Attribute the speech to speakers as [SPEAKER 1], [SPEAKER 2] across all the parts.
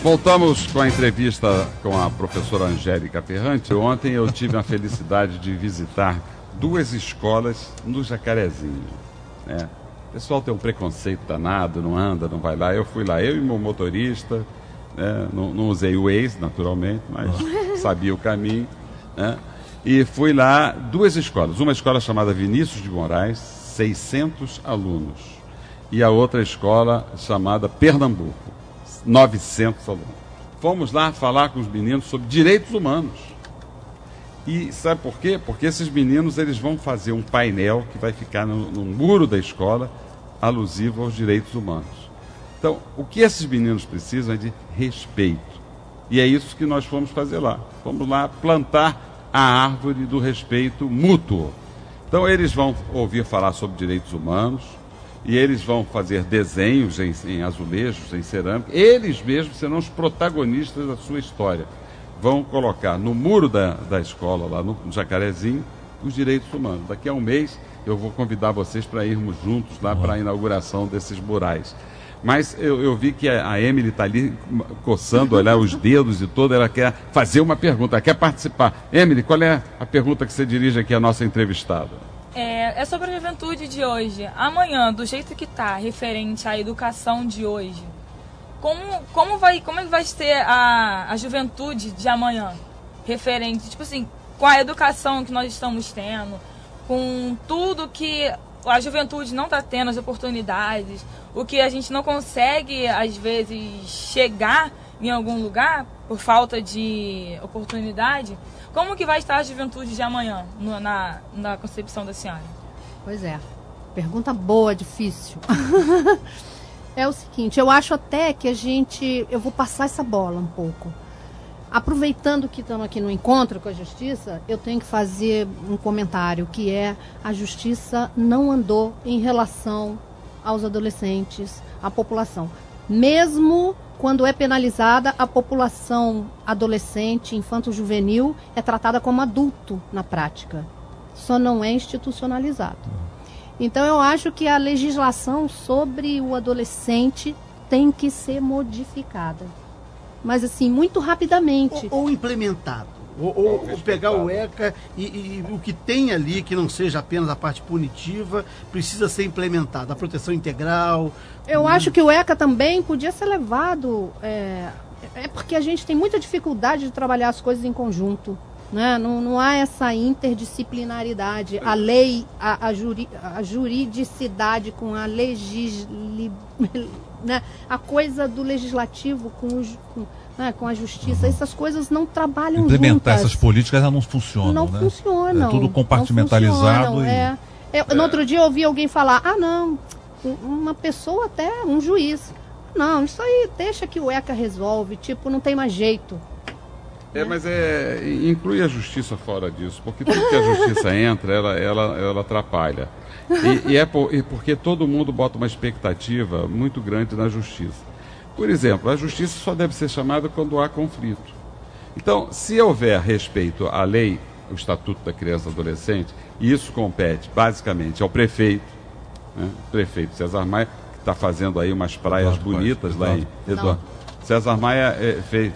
[SPEAKER 1] Voltamos com a entrevista com a professora Angélica Ferrante. Ontem eu tive a felicidade de visitar 2 escolas no Jacarezinho, né? O pessoal tem um preconceito danado, não anda, não vai lá. Eu fui lá, eu e meu motorista, né? Não usei o Waze, naturalmente, mas sabia o caminho, né? E fui lá, 2 escolas. Uma escola chamada Vinícius de Moraes, 600 alunos. E a outra escola chamada Pernambuco, 900 alunos. Fomos lá falar com os meninos sobre direitos humanos. E sabe por quê? Porque esses meninos eles vão fazer um painel que vai ficar no muro da escola alusivo aos direitos humanos. Então, o que esses meninos precisam é de respeito. E é isso que nós fomos fazer lá. Fomos lá plantar a árvore do respeito mútuo. Então, eles vão ouvir falar sobre direitos humanos, e eles vão fazer desenhos em azulejos, em cerâmica. Eles mesmos serão os protagonistas da sua história. Vão colocar no muro da escola, lá no Jacarezinho, os direitos humanos. Daqui a um mês eu vou convidar vocês para irmos juntos lá para a inauguração desses murais. Mas eu vi que a Emily está ali coçando, olhar os dedos e tudo, ela quer fazer uma pergunta, ela quer participar. Emily, qual é a pergunta que você dirige aqui à nossa entrevistada?
[SPEAKER 2] É sobre a juventude de hoje. Amanhã, do jeito que está, referente à educação de hoje, como vai ser a juventude de amanhã? Referente, tipo assim, com a educação que nós estamos tendo, com tudo que a juventude não está tendo, as oportunidades, o que a gente não consegue, às vezes, chegar em algum lugar por falta de oportunidade. Como que vai estar a juventude de amanhã, na concepção da senhora?
[SPEAKER 3] Pois é, pergunta boa, difícil. É o seguinte, eu acho até que eu vou passar essa bola um pouco. Aproveitando que estamos aqui no encontro com a Justiça, eu tenho que fazer um comentário, que é: a Justiça não andou em relação aos adolescentes, à população. Mesmo quando é penalizada, a população adolescente, infanto-juvenil, é tratada como adulto na prática. Só não é institucionalizado. Então eu acho que a legislação sobre o adolescente tem que ser modificada. Mas assim, muito rapidamente.
[SPEAKER 4] Ou implementado. Ou pegar o ECA e o que tem ali, que não seja apenas a parte punitiva, precisa ser implementado. A proteção integral.
[SPEAKER 3] Eu acho que o ECA também podia ser levado. É porque a gente tem muita dificuldade de trabalhar as coisas em conjunto. Né? Não há essa interdisciplinaridade. A lei, a juridicidade com a né? A coisa do legislativo com a justiça, essas coisas não trabalham juntas.
[SPEAKER 5] Implementar essas políticas, elas não funcionam.
[SPEAKER 3] Não funcionam.
[SPEAKER 5] É tudo compartimentalizado.
[SPEAKER 3] No outro dia eu ouvi alguém falar: uma pessoa, até um juiz. Não, isso aí deixa que o ECA resolve, não tem mais jeito.
[SPEAKER 1] Mas inclui a justiça fora disso, porque tudo que a justiça entra, ela atrapalha. E porque todo mundo bota uma expectativa muito grande na justiça. Por exemplo, a justiça só deve ser chamada quando há conflito. Então, se houver respeito à lei, o Estatuto da Criança e Adolescente, e isso compete basicamente ao prefeito, né? O prefeito César Maia, que está fazendo aí umas praias bonitas lá em Eduardo. César Maia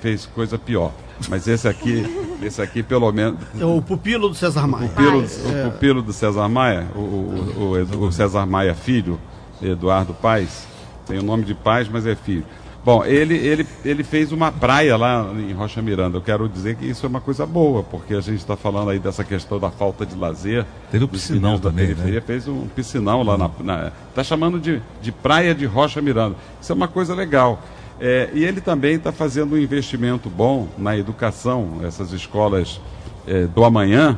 [SPEAKER 1] fez coisa pior. Mas esse aqui pelo menos...
[SPEAKER 4] É o pupilo do César Maia.
[SPEAKER 1] O pupilo do César Maia, o César Maia filho, Eduardo Paes, tem o nome de Paes, mas é filho. Bom, ele fez uma praia lá em Rocha Miranda. Eu quero dizer que isso é uma coisa boa, porque a gente está falando aí dessa questão da falta de lazer.
[SPEAKER 5] Teve um piscinão também, né?
[SPEAKER 1] Fez um piscinão lá está chamando de praia de Rocha Miranda. Isso é uma coisa legal. E ele também está fazendo um investimento bom na educação. Essas escolas do amanhã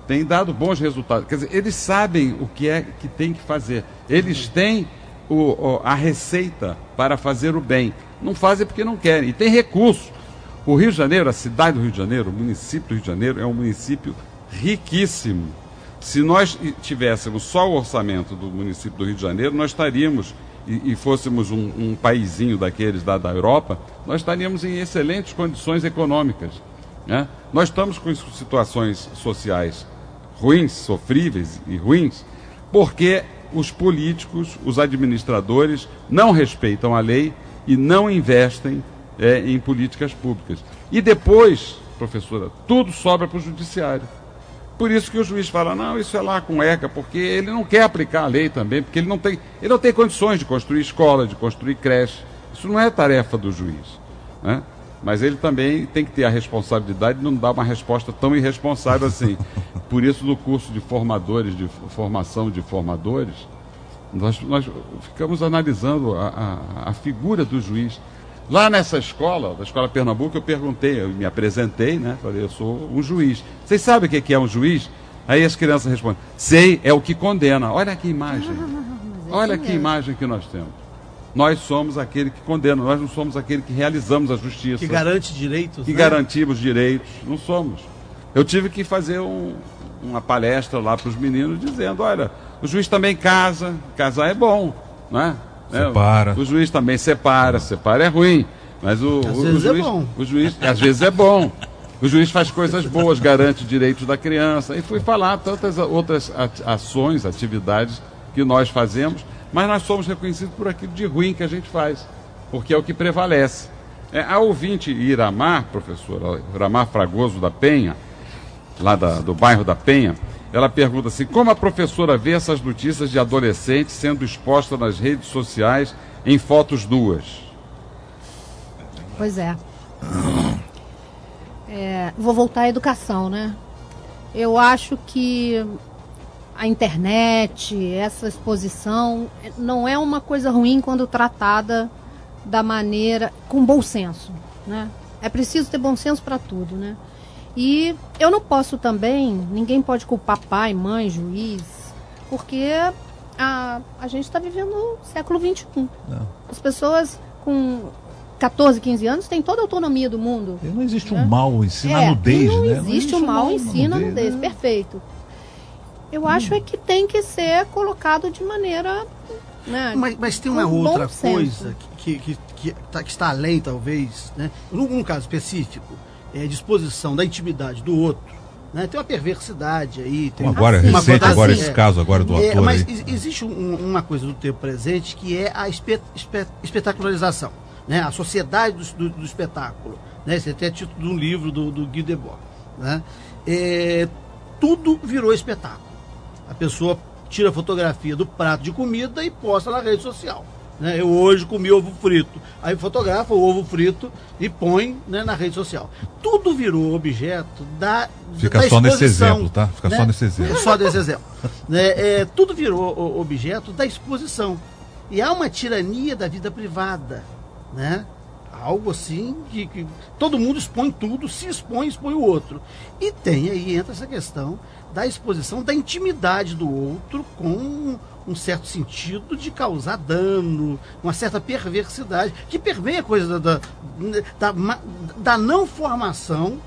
[SPEAKER 1] têm dado bons resultados. Quer dizer, eles sabem o que é que tem que fazer. Eles têm a receita para fazer o bem. Não fazem porque não querem. E tem recurso. O Rio de Janeiro, a cidade do Rio de Janeiro, o município do Rio de Janeiro, é um município riquíssimo. Se nós tivéssemos só o orçamento do município do Rio de Janeiro, nós estaríamos... E fôssemos um paizinho daqueles da Europa, nós estaríamos em excelentes condições econômicas, né? Nós estamos com situações sociais ruins, sofríveis e ruins, porque os políticos, os administradores, não respeitam a lei e não investem em políticas públicas. E depois, professora, tudo sobra para o judiciário. Por isso que o juiz fala, não, isso é lá com o ECA, porque ele não quer aplicar a lei também, porque ele não tem condições de construir escola, de construir creche. Isso não é tarefa do juiz, né? Mas ele também tem que ter a responsabilidade de não dar uma resposta tão irresponsável assim. Por isso, no curso de formadores, de formação de formadores, nós ficamos analisando a figura do juiz. Lá nessa escola, da Escola Pernambuco, eu perguntei, eu me apresentei, né? Falei, eu sou um juiz. Vocês sabem o que é um juiz? Aí as crianças respondem, sei, é o que condena. Olha que imagem. Olha que imagem que nós temos. Nós somos aquele que condena, nós não somos aquele que realizamos a justiça.
[SPEAKER 4] Que garante direitos.
[SPEAKER 1] Que garantimos direitos, não somos. Eu tive que fazer uma palestra lá para os meninos dizendo, olha, o juiz também casa, casar é bom, né?
[SPEAKER 5] Separa.
[SPEAKER 1] O juiz também separa é ruim, mas
[SPEAKER 4] às vezes é bom.
[SPEAKER 1] O juiz às vezes é bom. O juiz faz coisas boas, garante direitos da criança. E fui falar tantas outras ações, atividades que nós fazemos, mas nós somos reconhecidos por aquilo de ruim que a gente faz, porque é o que prevalece. A ouvinte Iramar, professora, Iramar Fragoso da Penha, lá do bairro da Penha, ela pergunta assim, como a professora vê essas notícias de adolescentes sendo expostas nas redes sociais em fotos nuas?
[SPEAKER 3] Pois é. Vou voltar à educação, né? Eu acho que a internet, essa exposição, não é uma coisa ruim quando tratada da maneira, com bom senso, né? É preciso ter bom senso para tudo, né? E eu não posso também, ninguém pode culpar pai, mãe, juiz, porque a gente está vivendo o século XXI. Não. As pessoas com 14, 15 anos têm toda a autonomia do mundo.
[SPEAKER 5] E não existe um mal em si na nudez,
[SPEAKER 3] não
[SPEAKER 5] né?
[SPEAKER 3] Existe um mal em si na nudez,
[SPEAKER 5] né?
[SPEAKER 3] Perfeito. Eu acho que tem que ser colocado de maneira... Né,
[SPEAKER 4] mas tem uma outra coisa que está além, talvez, né? Num caso específico, é a disposição da intimidade do outro, né? Tem uma perversidade aí. Tem
[SPEAKER 5] agora, recente, agora esse caso agora do ator.
[SPEAKER 4] Mas
[SPEAKER 5] aí.
[SPEAKER 4] Existe uma coisa do tempo presente que é a espetacularização, né? A sociedade do espetáculo. Né? Esse é até título de um livro do Guy Debord. Né? Tudo virou espetáculo. A pessoa tira a fotografia do prato de comida e posta na rede social. Né? Eu hoje comi ovo frito. Aí fotografa o ovo frito e põe, né, na rede social. Tudo virou objeto da
[SPEAKER 5] Fica só nesse exemplo, tá? Fica, né? Só nesse exemplo.
[SPEAKER 4] Só desse exemplo. Né? Tudo virou objeto da exposição. E há uma tirania da vida privada. Né? Algo assim que todo mundo expõe tudo, se expõe o outro. E entra essa questão da exposição da intimidade do outro com um certo sentido de causar dano, uma certa perversidade, que permeia a coisa da não formação,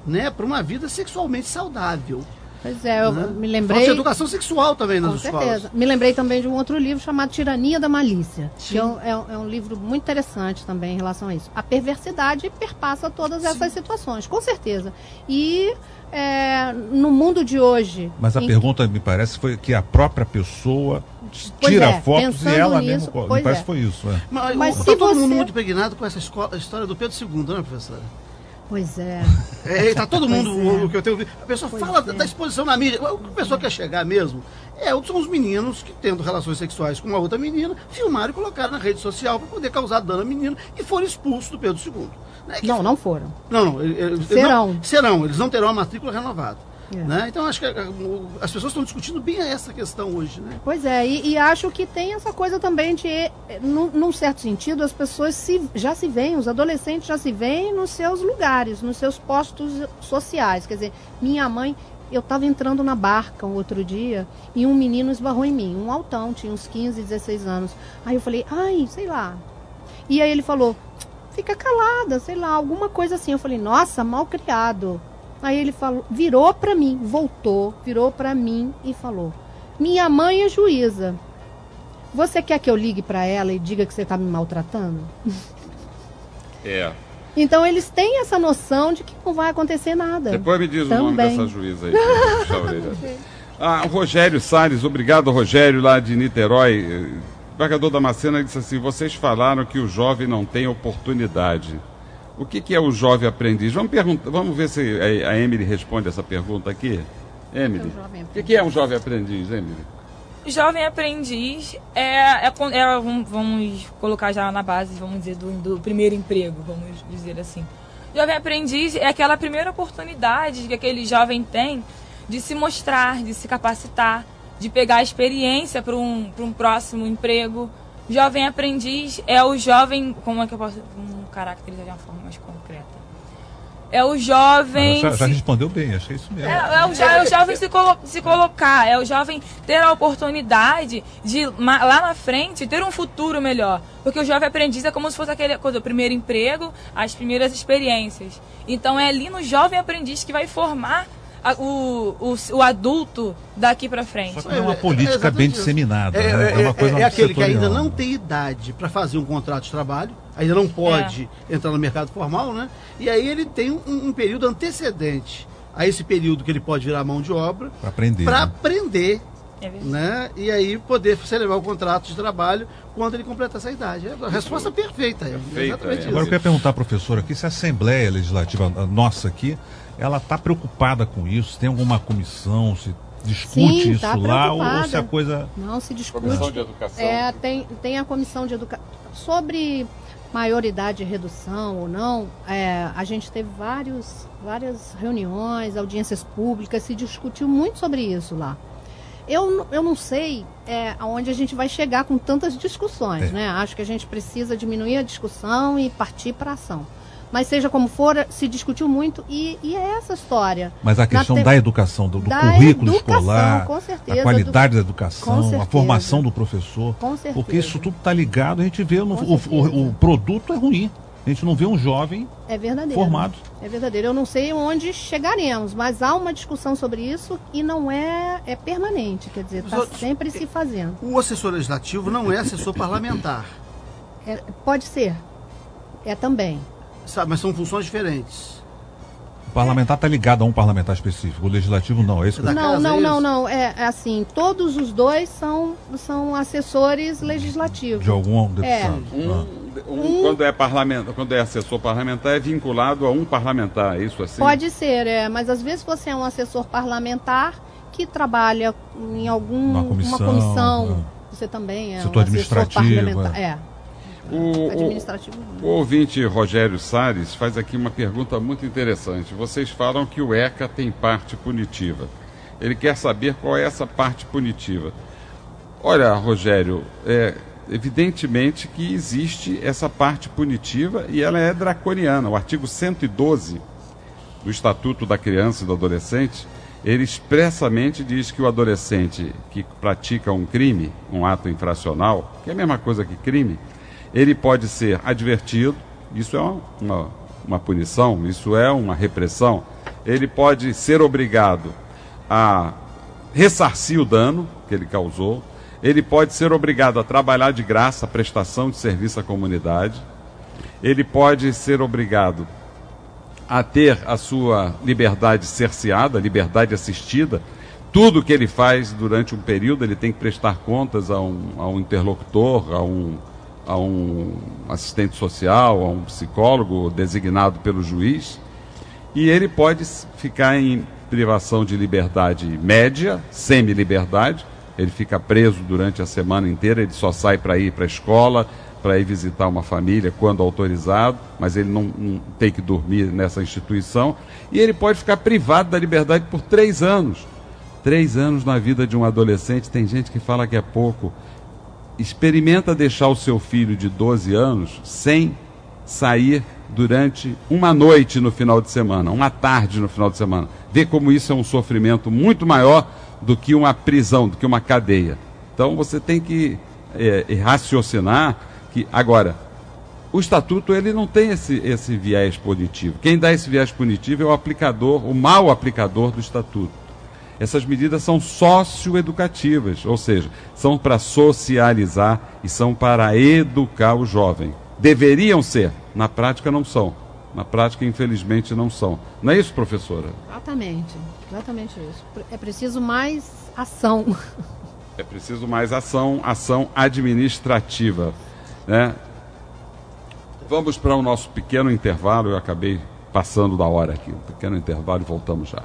[SPEAKER 4] né, para uma vida sexualmente saudável.
[SPEAKER 3] Pois é, eu me lembrei...
[SPEAKER 4] Falta educação sexual também nas escolas. Com certeza.
[SPEAKER 3] Me lembrei também de um outro livro chamado Tirania da Malícia, que é um livro muito interessante também em relação a isso. A perversidade perpassa todas essas situações, com certeza. E no mundo de hoje...
[SPEAKER 5] Mas a pergunta, me parece, foi que a própria pessoa tira fotos e ela mesma... Me parece que foi isso.
[SPEAKER 4] Mas está todo mundo muito impregnado com essa história do Pedro II, não é, professora?
[SPEAKER 3] Pois é.
[SPEAKER 4] Está todo mundo, o que eu tenho ouvido. A pessoa fala da exposição na mídia. O que a pessoa quer chegar mesmo são os meninos que, tendo relações sexuais com uma outra menina, filmaram e colocaram na rede social para poder causar dano à menina e foram expulsos do Pedro II. Né?
[SPEAKER 3] Não foram.
[SPEAKER 4] Não.
[SPEAKER 3] Serão.
[SPEAKER 4] Eles não terão a matrícula renovada. Né? Então, acho que as pessoas estão discutindo bem essa questão hoje. Né?
[SPEAKER 3] Pois é, e acho que tem essa coisa também de, num certo sentido, as pessoas já se veem, os adolescentes já se veem nos seus lugares, nos seus postos sociais. Quer dizer, minha mãe, eu estava entrando na barca um outro dia e um menino esbarrou em mim, um altão, tinha uns 15, 16 anos. Aí eu falei, sei lá. E aí ele falou, fica calada, sei lá, alguma coisa assim. Eu falei, nossa, mal criado. Aí ele falou, virou para mim e falou, minha mãe é juíza. Você quer que eu ligue para ela e diga que você está me maltratando? Então eles têm essa noção de que não vai acontecer nada.
[SPEAKER 1] Depois me diz o nome dessa juíza aí. Rogério Salles, obrigado, Rogério, lá de Niterói. O embargador Damascena disse assim, vocês falaram que o jovem não tem oportunidade. O que é o jovem aprendiz? Vamos ver se a Emily responde essa pergunta aqui. Emily, o que é um jovem aprendiz, Emily?
[SPEAKER 2] Jovem aprendiz vamos colocar já na base, vamos dizer, do primeiro emprego, vamos dizer assim. Jovem aprendiz é aquela primeira oportunidade que aquele jovem tem de se mostrar, de se capacitar, de pegar a experiência para um próximo emprego. Jovem aprendiz é o jovem, como é que eu posso caracterizar de uma forma mais concreta? É o jovem...
[SPEAKER 5] Já respondeu bem, achei isso mesmo.
[SPEAKER 2] É o jovem se colocar, é o jovem ter a oportunidade de, lá na frente, ter um futuro melhor. Porque o jovem aprendiz é como se fosse o primeiro emprego, as primeiras experiências. Então é ali no jovem aprendiz que vai formar o adulto daqui para frente.
[SPEAKER 5] Só que é uma política bem disseminada.
[SPEAKER 4] É aquele que ainda não tem idade para fazer um contrato de trabalho, ainda não pode entrar no mercado formal, né? E aí ele tem um período antecedente a esse período que ele pode virar mão de obra para aprender, né? E aí poder celebrar o contrato de trabalho quando ele completar essa idade. A resposta perfeita. Exatamente isso.
[SPEAKER 5] Agora eu queria perguntar à professora aqui se a Assembleia Legislativa nossa aqui, ela está preocupada com isso, se tem alguma comissão, se discute isso lá, ou se a coisa...
[SPEAKER 3] Não se discute.
[SPEAKER 1] Comissão de Educação.
[SPEAKER 3] Tem a Comissão de Educação. Sobre maioridade e redução ou não, a gente teve várias reuniões, audiências públicas, se discutiu muito sobre isso lá. Eu não sei aonde a gente vai chegar com tantas discussões, né? Acho que a gente precisa diminuir a discussão e partir para a ação. Mas seja como for, se discutiu muito e é essa história.
[SPEAKER 5] Mas a questão da educação, do currículo escolar,
[SPEAKER 3] com certeza,
[SPEAKER 5] a qualidade da educação,
[SPEAKER 3] certeza,
[SPEAKER 5] a formação do professor,
[SPEAKER 3] com certeza.
[SPEAKER 5] Porque isso tudo está ligado, a gente vê, o produto é ruim. A gente não vê um jovem formado.
[SPEAKER 3] É verdadeiro. Eu não sei onde chegaremos, mas há uma discussão sobre isso e não é permanente, quer dizer, está sempre se fazendo.
[SPEAKER 4] O assessor legislativo não é assessor parlamentar.
[SPEAKER 3] Pode ser. Também.
[SPEAKER 4] Sabe, mas são funções diferentes.
[SPEAKER 5] O parlamentar está ligado a um parlamentar específico, o legislativo não, é isso que
[SPEAKER 3] Não. É assim, todos os dois são assessores legislativos.
[SPEAKER 5] De algum deputado.
[SPEAKER 1] Quando é assessor parlamentar, é vinculado a um parlamentar, é isso assim?
[SPEAKER 3] Pode ser, mas às vezes você é um assessor parlamentar que trabalha em uma comissão. Você também é
[SPEAKER 5] setor
[SPEAKER 3] um assessor parlamentar.
[SPEAKER 1] O ouvinte Rogério Salles faz aqui uma pergunta muito interessante. Vocês falam que o ECA tem parte punitiva. Ele quer saber qual é essa parte punitiva. Olha, Rogério, evidentemente que existe essa parte punitiva e ela é draconiana. O artigo 112 do Estatuto da Criança e do Adolescente, ele expressamente diz que o adolescente que pratica um crime, um ato infracional, que é a mesma coisa que crime, ele pode ser advertido, isso é uma punição, isso é uma repressão. Ele pode ser obrigado a ressarcir o dano que ele causou. Ele pode ser obrigado a trabalhar de graça, prestação de serviço à comunidade. Ele pode ser obrigado a ter a sua liberdade cerceada, liberdade assistida. Tudo que ele faz durante um período, ele tem que prestar contas a um interlocutor, a um assistente social, a um psicólogo designado pelo juiz, e ele pode ficar em privação de liberdade média, semi-liberdade, ele fica preso durante a semana inteira, ele só sai para ir para a escola, para ir visitar uma família quando autorizado, mas ele não tem que dormir nessa instituição, e ele pode ficar privado da liberdade por 3 anos. 3 anos na vida de um adolescente, tem gente que fala que é pouco. Experimenta deixar o seu filho de 12 anos sem sair durante uma noite no final de semana, uma tarde no final de semana. Vê como isso é um sofrimento muito maior do que uma prisão, do que uma cadeia. Então você tem que raciocinar que, agora, o Estatuto ele não tem esse viés punitivo. Quem dá esse viés punitivo é o aplicador, o mau aplicador do Estatuto. Essas medidas são socioeducativas, ou seja, são para socializar e são para educar o jovem. Deveriam ser, na prática não são. Na prática, infelizmente, não são. Não é isso, professora?
[SPEAKER 3] Exatamente isso. É preciso mais ação.
[SPEAKER 1] É preciso mais ação administrativa, né? Vamos para o nosso pequeno intervalo. Eu acabei passando da hora aqui. Um pequeno intervalo e voltamos já.